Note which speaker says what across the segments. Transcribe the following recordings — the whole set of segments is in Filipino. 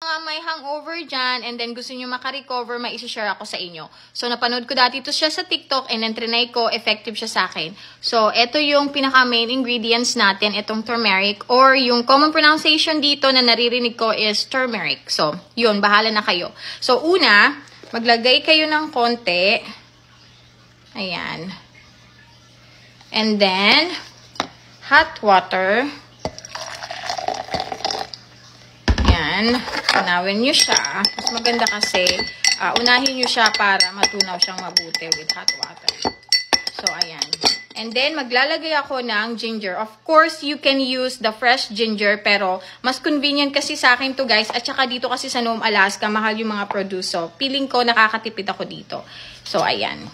Speaker 1: Mga may hangover dyan and then gusto nyo makarecover, may isi-share ako sa inyo. So, napanood ko dati ito siya sa TikTok and then trinay ko, effective siya sa akin. So, ito yung pinaka-main ingredients natin, itong turmeric, or yung common pronunciation dito na naririnig ko is turmeric. So, yun, bahala na kayo. So, una, maglagay kayo ng konti. Ayan. And then, hot water. Ayan. Unawin nyo siya. Mas maganda kasi, unahin nyo siya para matunaw siyang mabuti with hot water. So, ayan. And then, maglalagay ako ng ginger. Of course, you can use the fresh ginger, pero mas convenient kasi sa akin to guys. At saka dito kasi sa Nome, Alaska, mahal yung mga produce. So, feeling ko nakakatipid ako dito. So, ayan.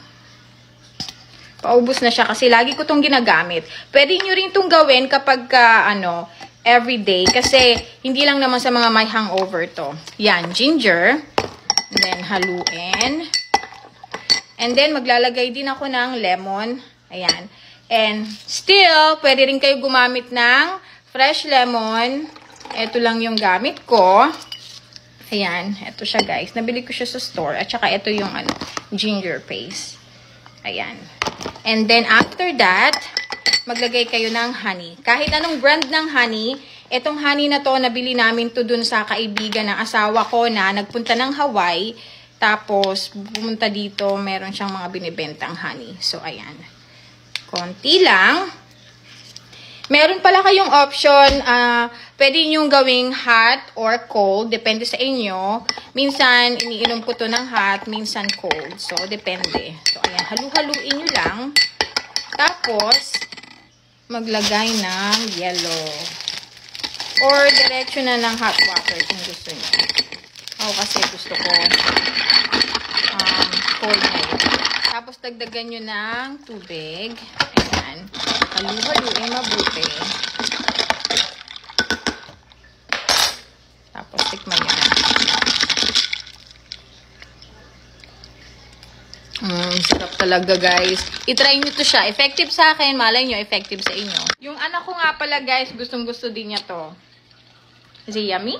Speaker 1: Paubos na siya kasi lagi ko tong ginagamit. Pwede nyo rin tong gawin kapag, everyday. Kasi, hindi lang naman sa mga may hangover to. Yan, ginger. And then, haluin. And then, maglalagay din ako ng lemon. Ayan. And, still, pwede rin kayo gumamit ng fresh lemon. Ito lang yung gamit ko. Ayan. Ito siya, guys. Nabili ko siya sa store. At saka, ito yung, ginger paste. Ayan. And then, after that, maglagay kayo ng honey. Kahit anong brand ng honey, itong honey na to, nabili namin to dun sa kaibigan ng asawa ko na nagpunta ng Hawaii. Tapos, pumunta dito, meron siyang mga binibentang honey. So, ayan. Konti lang. Meron pala kayong option, pwede nyo gawing hot or cold. Depende sa inyo. Minsan, iniinom ko to ng hot, minsan cold. So, depende. So, ayan. Halu-haluin nyo lang. Tapos, maglagay ng yellow. Or diretso na ng hot water kung gusto niyo. Ako kasi gusto ko cold na yun. Tapos dagdagan nyo ng tubig. Ayan. Halu-haluin mabuti. Tapos tikman nyo na. Sarap talaga guys. I-try nyo to siya. Effective sa akin. Malay nyo, effective sa inyo. Yung anak ko nga pala guys, gustong gusto din niya to. Is it yummy?